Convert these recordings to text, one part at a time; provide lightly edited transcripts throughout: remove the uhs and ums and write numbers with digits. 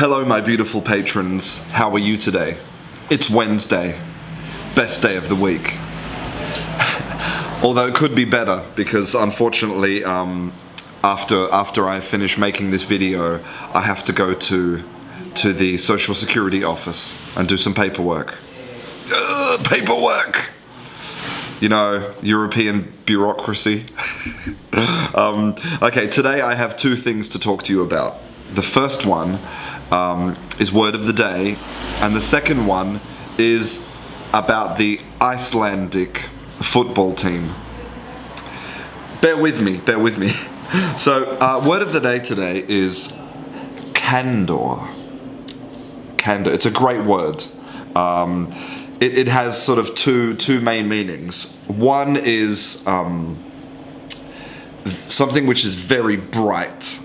Hello my beautiful patrons, how are you today? It's Wednesday, best day of the week. Although it could be better because unfortunately after I finish making this video I have to go to the Social Security office and do some paperwork. Paperwork! You know, European bureaucracy. Okay, today I have two things to talk to you about. The first one is word of the day, and the second one is about the Icelandic football team. Bear with me. So, word of the day today is candor. Candor. It's a great word. It has sort of two main meanings. One is something which is very bright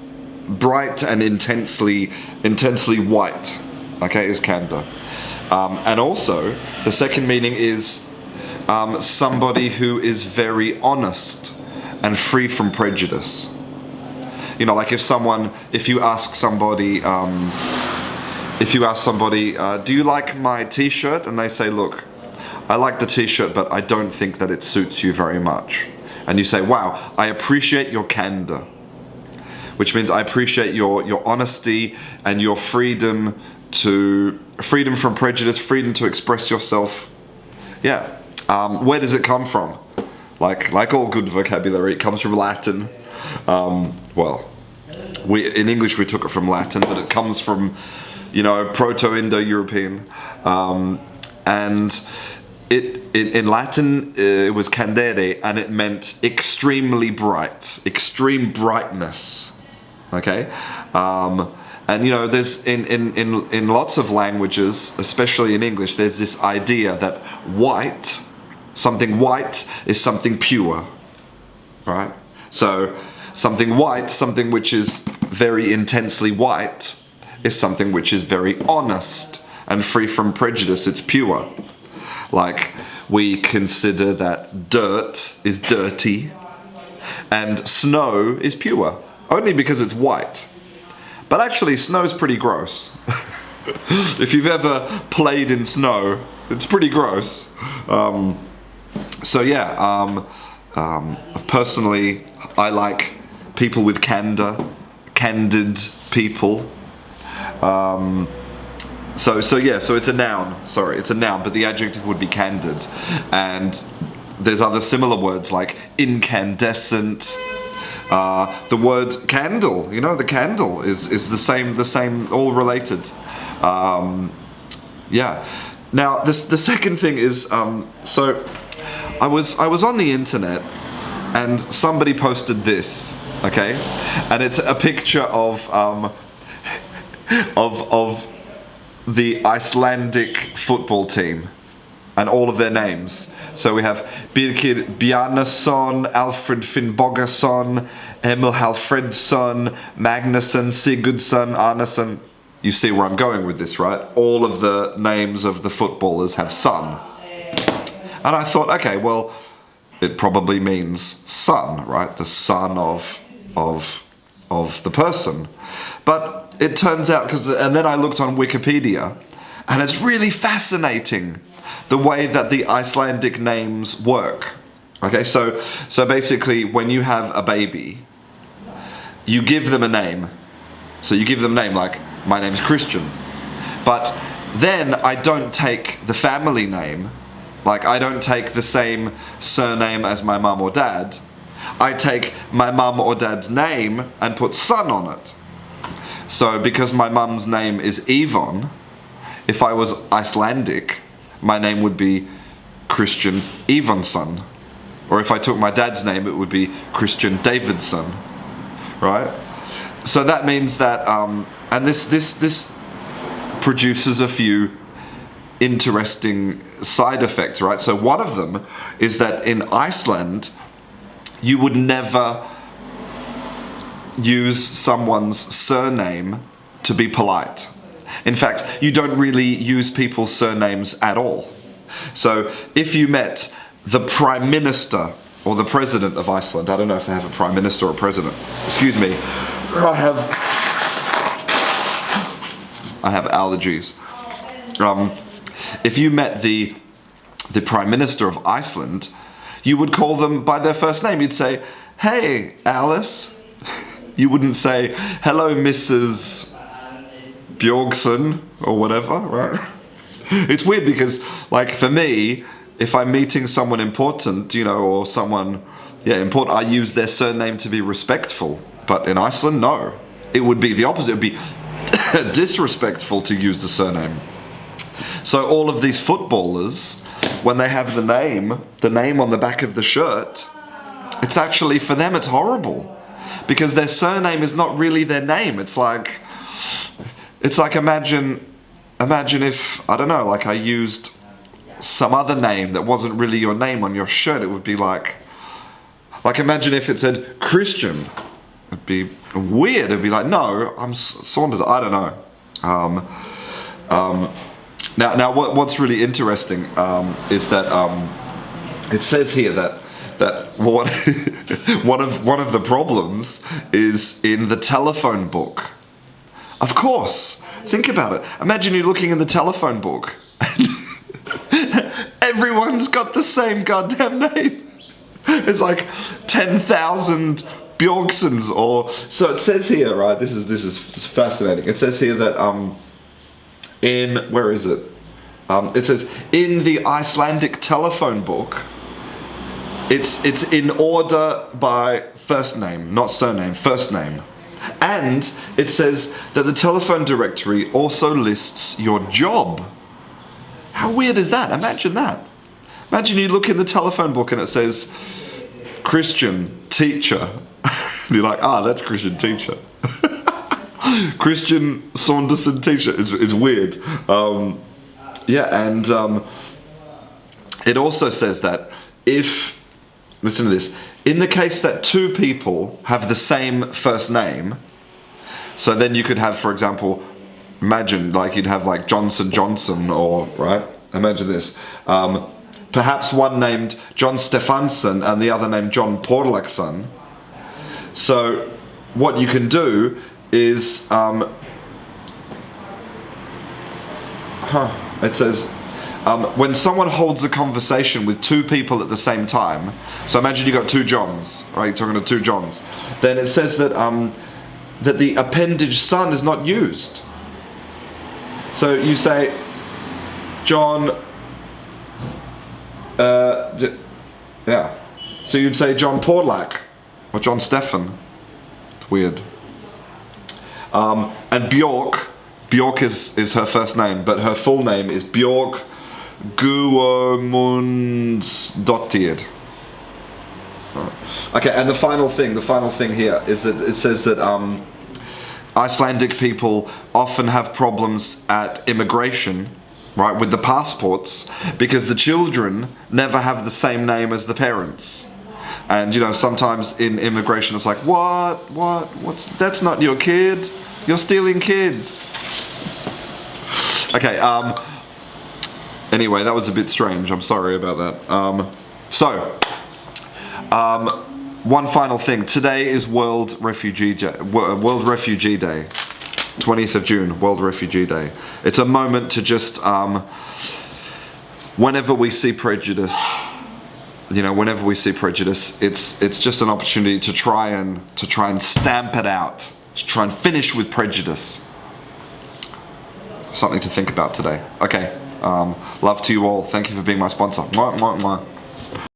and intensely white. Okay, is candor. And also, the second meaning is somebody who is very honest and free from prejudice. You know, like if you ask somebody, do you like my t-shirt? And they say, look, I like the t-shirt, but I don't think that it suits you very much. And you say, wow, I appreciate your candor. Which means I appreciate your honesty and your freedom from prejudice, freedom to express yourself. Yeah. Where does it come from? Like all good vocabulary, it comes from Latin. Well, in English we took it from Latin, but it comes from, you know, Proto-Indo-European. And in Latin it was candere, and it meant extremely bright, extreme brightness. Okay, and you know, there's in lots of languages, especially in English, there's this idea that something white is something pure, right? So something white, something which is very intensely white, is something which is very honest and free from prejudice. It's pure. Like, we consider that dirt is dirty and snow is pure. Only because it's white. But actually, snow's pretty gross. If you've ever played in snow, it's pretty gross. So yeah, personally, I like people with candor, candid people. So it's a noun. Sorry, it's a noun, but the adjective would be candid. And there's other similar words like incandescent. The word candle, you know, the candle is the same, all related. Yeah. Now, the second thing is, so I was on the internet, and somebody posted this, okay, and it's a picture of the Icelandic football team and all of their names. So we have Birkir Bjarnason, Alfred Finnbogason, Emil Halfredsson, Magnusson, Sigurdsson, Arnason. You see where I'm going with this, right? All of the names of the footballers have son. And I thought, okay, well, it probably means son, right? The son of the person. But it turns out, and then I looked on Wikipedia, and it's really fascinating the way that the Icelandic names work. Okay, so basically when you have a baby, you give them a name. So you give them a name, like, my name's Christian. But then I don't take the family name, like I don't take the same surname as my mum or dad. I take my mum or dad's name and put son on it. So because my mum's name is Yvonne, if I was Icelandic, my name would be Christian Ivansson. Or if I took my dad's name, it would be Christian Davidson. Right? So that means that, and this produces a few interesting side effects, right? So one of them is that in Iceland, you would never use someone's surname to be polite. In fact, you don't really use people's surnames at all. So if you met the Prime Minister or the President of Iceland, I don't know if they have a Prime Minister or a President. Excuse me. I have allergies. If you met the Prime Minister of Iceland, you would call them by their first name. You'd say, "Hey, Alice." You wouldn't say, "Hello, Mrs. Bjorgsson," or whatever, right? It's weird because, like, for me, if I'm meeting someone important, you know, or someone, important, I use their surname to be respectful. But in Iceland, no. It would be the opposite. It would be disrespectful to use the surname. So all of these footballers, when they have the name on the back of the shirt, it's actually, for them, it's horrible. Because their surname is not really their name. It's like imagine if, I don't know, like I used some other name that wasn't really your name on your shirt. It would be like imagine if it said Christian. It'd be weird. It'd be like, no, I'm Saunders. I don't know. Now what's really interesting is that it says here that one of the problems is in the telephone book. Of course, think about it. Imagine you're looking in the telephone book and everyone's got the same goddamn name. It's like 10,000 Bjorgsons, or so it says here, right? This is fascinating. It says here that where is it? It says in the Icelandic telephone book, it's in order by first name, not surname, first name. And it says that the telephone directory also lists your job. How weird is that? Imagine that. Imagine you look in the telephone book and it says Christian teacher. You're like, that's Christian teacher. Christian Saunderson teacher. It's weird. And it also says that listen to this, in the case that two people have the same first name, so then you could have, for example, imagine like you'd have like Johnson, or, right? Imagine this. Perhaps one named John Stefansson and the other named John Porlaksson. So what you can do is, it says, when someone holds a conversation with two people at the same time, so imagine you got two Johns, right? You're talking to two Johns. Then it says that that the appendage son is not used. So you say, John, So you'd say John Porlak or John Stefan. It's weird. And Bjork is her first name, but her full name is Bjork Guðmundsdóttir. Okay, and the final thing here is that it says that Icelandic people often have problems at immigration, right, with the passports, because the children never have the same name as the parents. And you know, sometimes in immigration it's like, that's not your kid, you're stealing kids. Okay, anyway, that was a bit strange, I'm sorry about that. One final thing. Today is World Refugee Day. 20th of June, World Refugee Day. It's a moment to just, whenever we see prejudice, it's just an opportunity to try and stamp it out, to try and finish with prejudice. Something to think about today. Okay, love to you all. Thank you for being my sponsor. Mwah, mwah, mwah.